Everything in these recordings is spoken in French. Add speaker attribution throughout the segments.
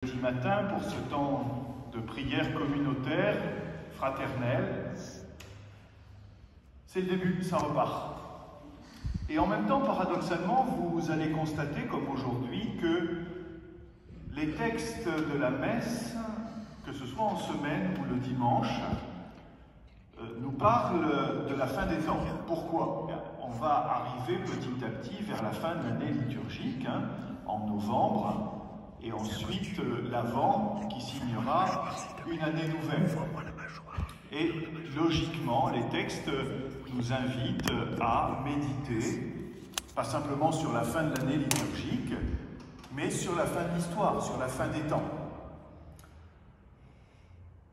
Speaker 1: Jeudi matin pour ce temps de prière communautaire, fraternelle. C'est le début, ça repart. Et en même temps, paradoxalement, vous allez constater, comme aujourd'hui, que les textes de la messe, que ce soit en semaine ou le dimanche, nous parlent de la fin des temps. Pourquoi? On va arriver petit à petit vers la fin de l'année liturgique, en novembre, et ensuite l'Avent qui signera une année nouvelle. Et logiquement, les textes nous invitent à méditer, pas simplement sur la fin de l'année liturgique, mais sur la fin de l'histoire, sur la fin des temps.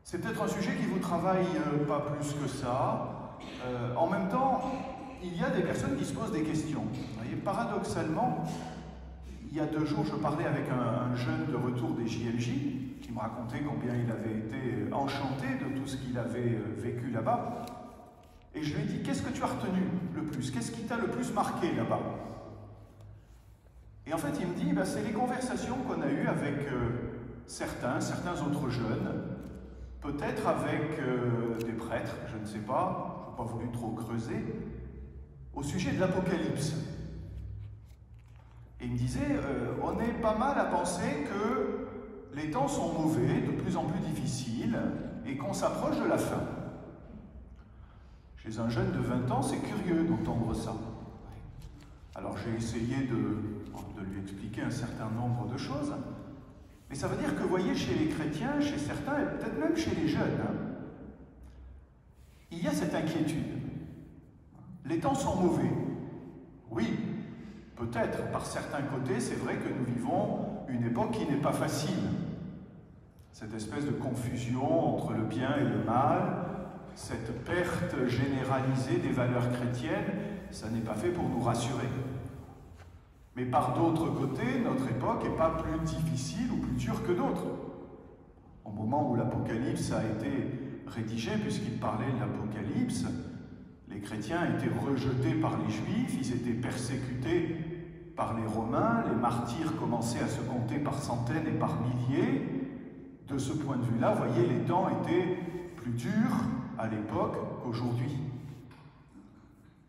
Speaker 1: C'est peut-être un sujet qui vous travaille pas plus que ça. En même temps, il y a des personnes qui se posent des questions. Vous voyez, paradoxalement, il y a 2 jours, je parlais avec un jeune de retour des JMJ qui me racontait combien il avait été enchanté de tout ce qu'il avait vécu là-bas. Et je lui ai dit, qu'est-ce que tu as retenu le plus? Qu'est-ce qui t'a le plus marqué là-bas? Et en fait, il me dit, c'est les conversations qu'on a eues avec certains autres jeunes, peut-être avec des prêtres, je ne sais pas, je n'ai pas voulu trop creuser, au sujet de l'Apocalypse. Et il me disait, on est pas mal à penser que les temps sont mauvais, de plus en plus difficiles, et qu'on s'approche de la fin. Chez un jeune de 20 ans, c'est curieux d'entendre ça. Alors j'ai essayé de lui expliquer un certain nombre de choses, mais ça veut dire que, vous voyez, chez les chrétiens, chez certains, et peut-être même chez les jeunes, il y a cette inquiétude. Les temps sont mauvais. Oui. Peut-être, par certains côtés, c'est vrai que nous vivons une époque qui n'est pas facile. Cette espèce de confusion entre le bien et le mal, cette perte généralisée des valeurs chrétiennes, ça n'est pas fait pour nous rassurer. Mais par d'autres côtés, notre époque n'est pas plus difficile ou plus dure que d'autres. Au moment où l'Apocalypse a été rédigé, puisqu'il parlait de l'Apocalypse, les chrétiens étaient rejetés par les Juifs, ils étaient persécutés par les Romains, les martyrs commençaient à se compter par centaines et par milliers. De ce point de vue-là, vous voyez, les temps étaient plus durs à l'époque qu'aujourd'hui.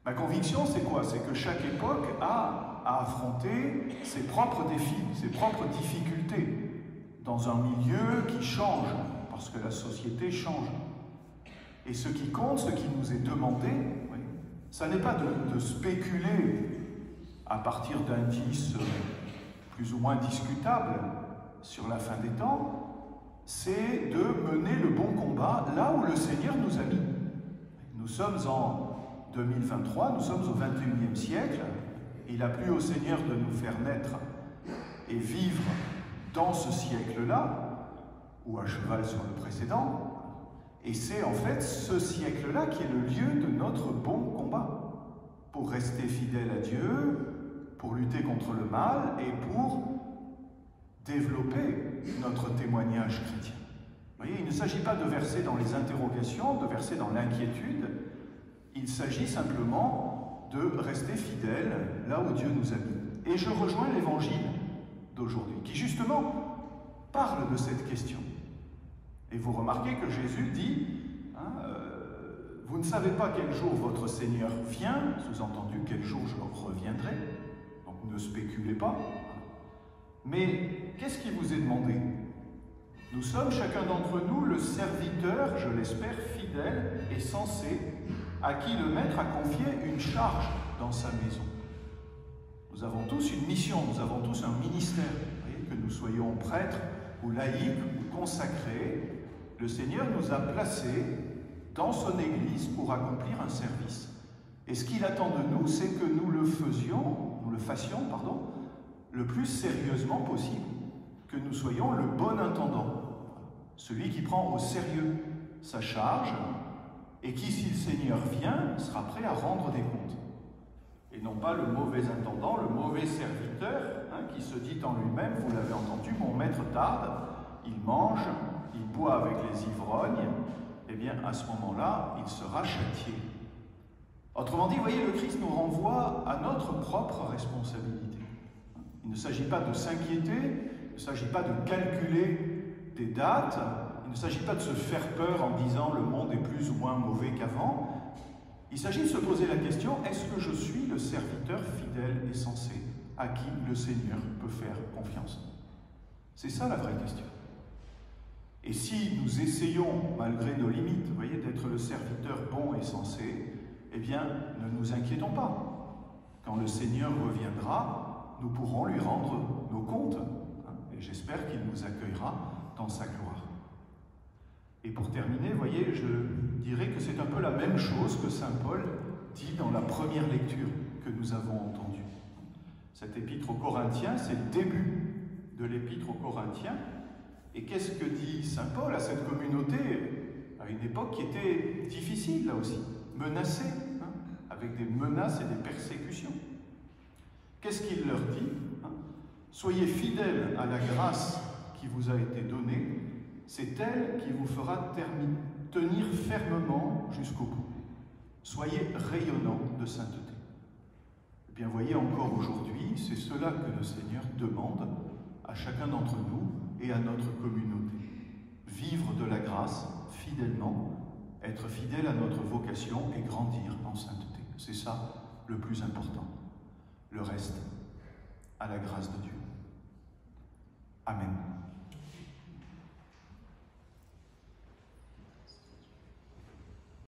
Speaker 1: Ma conviction, c'est quoi? C'est que chaque époque a à affronter ses propres défis, ses propres difficultés, dans un milieu qui change, parce que la société change. Et ce qui compte, ce qui nous est demandé, ça n'est pas de spéculer à partir d'indices plus ou moins discutables sur la fin des temps, c'est de mener le bon combat là où le Seigneur nous a mis. Nous sommes en 2023, nous sommes au XXIe siècle, et il a plu au Seigneur de nous faire naître et vivre dans ce siècle-là, ou à cheval sur le précédent. Et c'est en fait ce siècle-là qui est le lieu de notre bon combat, pour rester fidèle à Dieu, pour lutter contre le mal et pour développer notre témoignage chrétien. Vous voyez, il ne s'agit pas de verser dans les interrogations, de verser dans l'inquiétude, il s'agit simplement de rester fidèle là où Dieu nous a mis. Et je rejoins l'évangile d'aujourd'hui, qui justement parle de cette question. Et vous remarquez que Jésus dit, vous ne savez pas quel jour votre Seigneur vient, sous-entendu quel jour je reviendrai, donc ne spéculez pas. Mais qu'est-ce qui vous est demandé? Nous sommes chacun d'entre nous le serviteur, je l'espère, fidèle et sensé, à qui le Maître a confié une charge dans sa maison. Nous avons tous une mission, nous avons tous un ministère. Vous voyez, que nous soyons prêtres ou laïcs ou consacrés, le Seigneur nous a placés dans son Église pour accomplir un service. Et ce qu'il attend de nous, c'est que nous le fassions, le plus sérieusement possible, que nous soyons le bon intendant, celui qui prend au sérieux sa charge et qui, si le Seigneur vient, sera prêt à rendre des comptes. Et non pas le mauvais intendant, le mauvais serviteur, qui se dit en lui-même, vous l'avez entendu, mon maître tarde, il mange, il boit avec les ivrognes, eh bien à ce moment-là, il sera châtié. Autrement dit, vous voyez, le Christ nous renvoie à notre propre responsabilité. Il ne s'agit pas de s'inquiéter, ne s'agit pas de calculer des dates, il ne s'agit pas de se faire peur en disant le monde est plus ou moins mauvais qu'avant. Il s'agit de se poser la question, est-ce que je suis le serviteur fidèle et sensé à qui le Seigneur peut faire confiance? C'est ça la vraie question. Et si nous essayons, malgré nos limites, vous voyez, d'être le serviteur bon et sensé, eh bien, ne nous inquiétons pas. Quand le Seigneur reviendra, nous pourrons lui rendre nos comptes. Et j'espère qu'il nous accueillera dans sa gloire. Et pour terminer, vous voyez, je dirais que c'est un peu la même chose que saint Paul dit dans la première lecture que nous avons entendue. Cet épître aux Corinthiens, c'est le début de l'épître aux Corinthiens. Et qu'est-ce que dit saint Paul à cette communauté, à une époque qui était difficile là aussi, menacée, avec des menaces et des persécutions? Qu'est-ce qu'il leur dit? Soyez fidèles à la grâce qui vous a été donnée, c'est elle qui vous fera tenir fermement jusqu'au bout. Soyez rayonnants de sainteté. Eh bien, voyez, encore aujourd'hui, c'est cela que le Seigneur demande à chacun d'entre nous et à notre communauté. Vivre de la grâce fidèlement, être fidèle à notre vocation et grandir en sainteté. C'est ça le plus important. Le reste, à la grâce de Dieu. Amen.